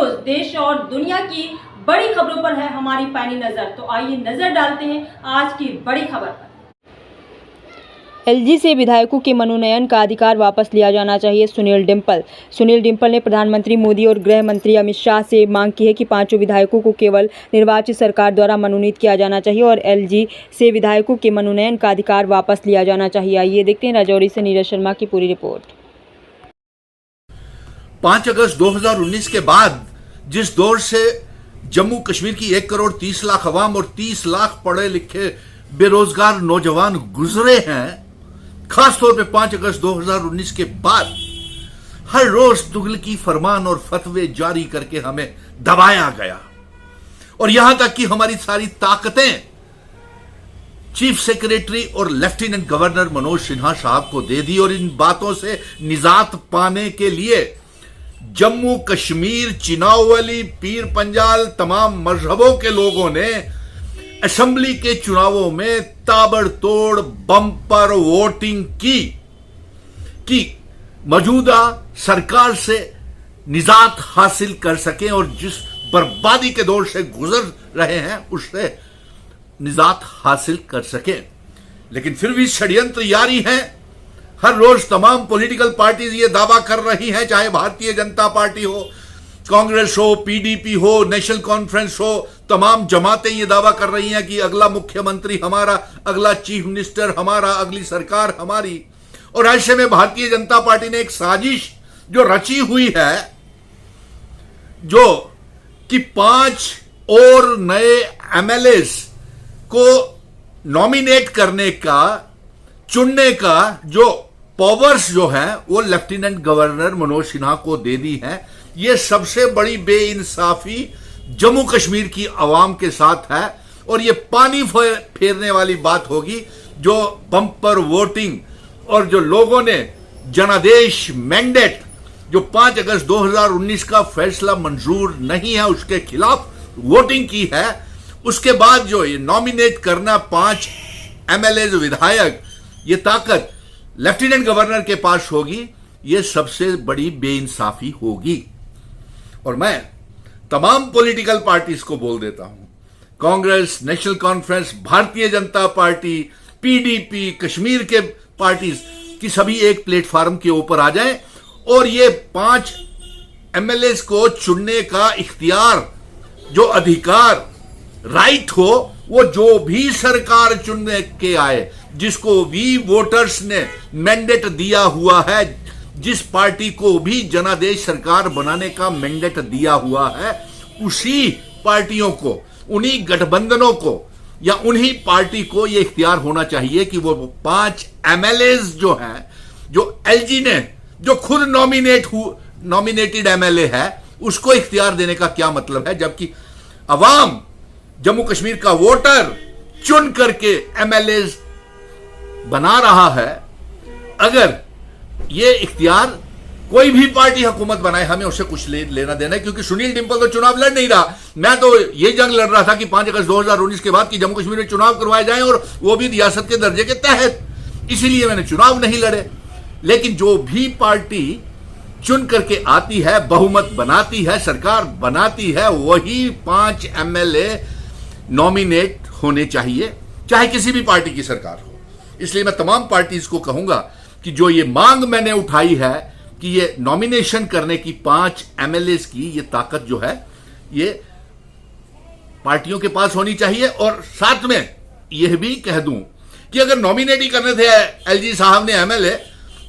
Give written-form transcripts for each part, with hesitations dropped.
News देश और दुनिया की बड़ी खबरों पर है हमारी पैनी नजर। तो आइए नजर डालते हैं आज की बड़ी खबर पर। एलजी से विधायकों के मनोनयन का अधिकार वापस लिया जाना चाहिए, सुनील डिम्पल ने प्रधानमंत्री मोदी और गृह मंत्री अमित शाह से मांग की है कि पांचों विधायकों को केवल निर्वाचित सरकार द्वारा मनोनीत किया जाना चाहिए और एलजी से विधायकों के मनोनयन का अधिकार वापस लिया जाना चाहिए। आइए देखते हैं राजौरी से नीरज शर्मा की पूरी रिपोर्ट। 5 अगस्त 2019 के बाद जिस दौर से जम्मू कश्मीर की 1 करोड़ 30 लाख अवाम और 30 लाख पढ़े लिखे बेरोजगार नौजवान गुजरे हैं, खासतौर पे 5 अगस्त 2019 के बाद हर रोज तुगलकी फरमान और फतवे जारी करके हमें दबाया गया और यहां तक कि हमारी सारी ताकतें चीफ सेक्रेटरी और लेफ्टिनेंट गवर्नर मनोज सिन्हा साहब को दे दी। और इन बातों से निजात पाने के लिए जम्मू कश्मीर, चिनावली, पीर पंजाल तमाम मजहबों के लोगों ने असेंबली के चुनावों में ताबड़तोड़ बम्पर वोटिंग की मौजूदा सरकार से निजात हासिल कर सके और जिस बर्बादी के दौर से गुजर रहे हैं उससे निजात हासिल कर सके। लेकिन फिर भी षड्यंत्र जारी है। हर रोज तमाम पॉलिटिकल पार्टीज ये दावा कर रही हैं, चाहे भारतीय जनता पार्टी हो, कांग्रेस हो, पीडीपी हो, नेशनल कॉन्फ्रेंस हो, तमाम जमातें ये दावा कर रही हैं कि अगला मुख्यमंत्री हमारा, अगला चीफ मिनिस्टर हमारा, अगली सरकार हमारी। और ऐसे में भारतीय जनता पार्टी ने एक साजिश जो रची हुई है, जो कि 5 और नए एमएलएस को नॉमिनेट करने का, चुनने का जो पावर्स जो है वो लेफ्टिनेंट गवर्नर मनोज सिन्हा को दे दी है। ये सबसे बड़ी बेइंसाफी जम्मू कश्मीर की आवाम के साथ है और ये पानी फेरने वाली बात होगी जो बम्पर वोटिंग और जो लोगों ने जनादेश मैंडेट जो 5 अगस्त 2019 का फैसला मंजूर नहीं है उसके खिलाफ वोटिंग की है। उसके बाद जो ये नॉमिनेट करना 5 एमएलए विधायक, ये ताकत लेफ्टिनेंट गवर्नर के पास होगी, ये सबसे बड़ी बेइंसाफी होगी। और मैं तमाम पॉलिटिकल पार्टीज को बोल देता हूं, Congress, national conference, Bharatiya Janata party, PDP, Kashmir के पार्टीज की सभी एक प्लेटफॉर्म के ऊपर आ जाएं और ये 5 एमएलए को चुनने का इख्तियार, जो अधिकार, राइट हो, वो जो भी सरकार चुनने के आए, जिसको भी वोटर्स ने मैंडेट दिया हुआ है, जिस पार्टी को भी जनादेश सरकार बनाने का मैंडेट दिया हुआ है, उसी पार्टियों को, उन्हीं गठबंधनों को या उन्हीं पार्टी को यह इख्तियार होना चाहिए कि वो 5 एमएलए जो हैं, जो एलजी ने, जो खुद नॉमिनेटेड एमएलए है, उसको इख्तियार देने का क्या मतलब है, जबकि अवाम, जम्मू कश्मीर का वोटर चुन करके एमएलए बना रहा है। अगर ये इख्तियार कोई भी पार्टी हुकूमत बनाए, हमें उससे कुछ लेना देना है, क्योंकि सुनील डिम्पल तो चुनाव लड़ नहीं रहा। मैं तो ये जंग लड़ रहा था कि 5 अगस्त 2019 के बाद कि जम्मू कश्मीर में चुनाव करवाए जाएं और वो भी रियासत के दर्जे के तहत, इसीलिए मैंने चुनाव नहीं लड़े। लेकिन जो भी पार्टी चुन करके आती है, बहुमत बनाती है, सरकार बनाती है, वही 5 एमएलए नॉमिनेट होने चाहिए, चाहे किसी भी पार्टी की सरकार हो। इसलिए मैं तमाम पार्टीज को कहूंगा कि जो ये मांग मैंने उठाई है कि ये नॉमिनेशन करने की 5 एमएलए की ये ताकत जो है ये पार्टियों के पास होनी चाहिए। और साथ में यह भी कह दूं कि अगर नॉमिनेट ही करने थे एलजी साहब ने एमएलए,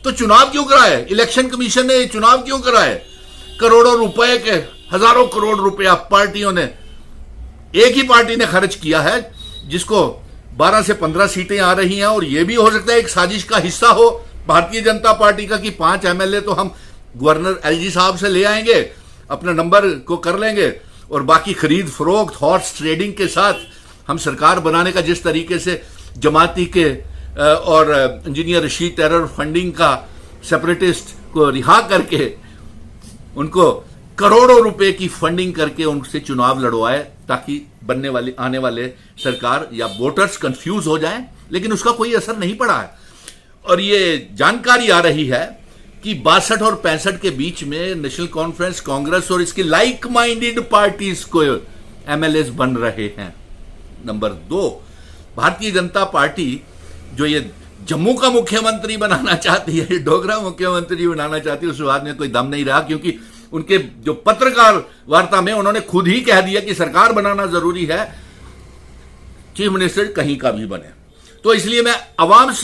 तो चुनाव क्यों कराए? इलेक्शन कमीशन ने चुनाव क्यों कराए? करोड़ों रुपए के, हजारों करोड़ रुपया पार्टियों ने, एक ही पार्टी ने खर्च किया है, जिसको 12 से 15 सीटें आ रही हैं। और यह भी हो सकता है एक साजिश का हिस्सा हो भारतीय जनता पार्टी का कि 5 एमएलए तो हम गवर्नर एलजी साहब से ले आएंगे, अपने नंबर को कर लेंगे और बाकी खरीद फरोख्त, हॉर्स ट्रेडिंग के साथ हम सरकार बनाने का, जिस तरीके से जमाती के और इंजीनियर रशीद टेरर फंडिंग का सेपरेटिस्ट को रिहा करके उनको करोड़ों रुपए की फंडिंग करके उनसे चुनाव लड़वाए, ताकि आने वाले सरकार या वोटर्स कंफ्यूज हो जाएं। लेकिन उसका कोई असर नहीं पड़ा है। और ये जानकारी आ रही है कि 62 और 65 के बीच में नेशनल कॉन्फ्रेंस, कांग्रेस और इसकी लाइक माइंडेड पार्टीज को एमएलएस बन रहे हैं। नंबर 2, भारतीय जनता पार्टी जो ये जम्मू का मुख्यमंत्री बनाना चाहती है, डोगरा मुख्यमंत्री बनाना चाहती है, उस बात में कोई दम नहीं रहा, क्योंकि उनके जो पत्रकार वार्ता में उन्होंने खुद ही कह दिया कि सरकार बनाना जरूरी है, चीफ मिनिस्टर कहीं का भी बने। तो इसलिए मैं अवाम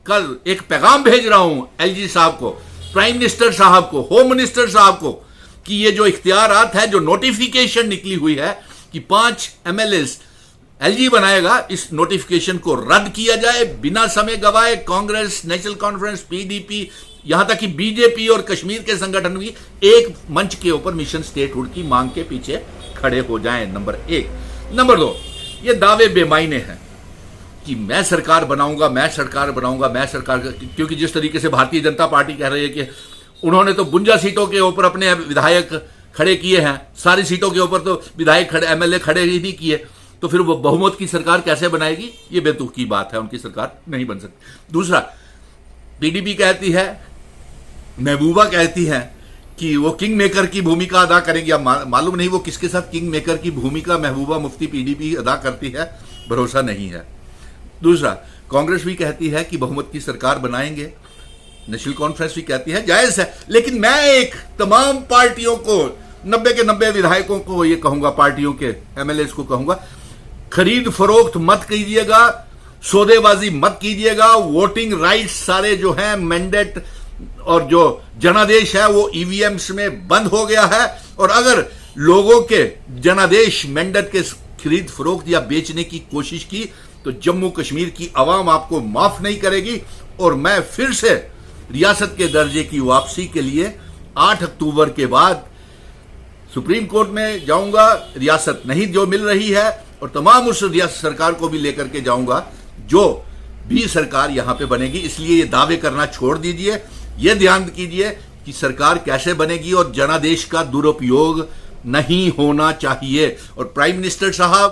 कल एक पैगाम भेज रहा हूं एलजी साहब को, प्राइम मिनिस्टर साहब को, होम मिनिस्टर साहब को, कि ये जो इख्तियारात है, जो नोटिफिकेशन निकली हुई है कि 5 एमएलएस एलजी बनाएगा, इस नोटिफिकेशन को रद्द किया जाए बिना समय गवाए। कांग्रेस, नेशनल कॉन्फ्रेंस, पीडीपी, यहां तक कि बीजेपी और कश्मीर के संगठन भी एक मंच के ऊपर मिशन स्टेटहुड की मांग के पीछे खड़े हो जाएं। नंबर 1। नंबर 2, ये दावे बेमायने हैं कि मैं सरकार बनाऊंगा, मैं सरकार बनाऊंगा, मैं सरकार, क्योंकि जिस तरीके से भारतीय जनता पार्टी कह रही है कि उन्होंने तो 52 सीटों के ऊपर अपने विधायक खड़े किए हैं, सारी सीटों के ऊपर तो विधायक खड़े, एमएलए खड़े ही नहीं किए, तो फिर वो बहुमत की सरकार कैसे बनाएगी? ये बेतुक की बात है, उनकी सरकार नहीं बन सकती। दूसरा, पीडीपी कहती है, महबूबा कहती है कि वो किंग मेकर की भूमिका अदा करेंगी। अब मालूम नहीं वो किसके साथ किंग मेकर की भूमिका महबूबा मुफ्ती पीडीपी अदा करती है, भरोसा नहीं है। दूसरा, कांग्रेस भी कहती है कि बहुमत की सरकार बनाएंगे, नेशनल कॉन्फ्रेंस भी कहती है, जायज है। लेकिन मैं एक तमाम पार्टियों को, 90 के 90 विधायकों को ये कहूंगा, पार्टियों के एमएलए को कहूंगा, खरीद फरोख्त मत कीजिएगा, सौदेबाजी मत कीजिएगा। वोटिंग राइट्स सारे जो हैं, मैंडेट और जो जनादेश है, वो ईवीएम्स में बंद हो गया है। और अगर लोगों के जनादेश, मैंडेट के खरीद फरोख्त या बेचने की कोशिश की तो जम्मू कश्मीर की आवाम आपको माफ नहीं करेगी। और मैं फिर से रियासत के दर्जे की वापसी के लिए 8 अक्टूबर के बाद सुप्रीम कोर्ट में जाऊंगा, रियासत नहीं जो मिल रही है, और तमाम उस रियासत सरकार को भी लेकर के जाऊंगा जो भी सरकार यहां पे बनेगी। इसलिए ये दावे करना छोड़ दीजिए, ये ध्यान कीजिए कि सरकार कैसे बनेगी और जनादेश का दुरुपयोग नहीं होना चाहिए। और प्राइम मिनिस्टर साहब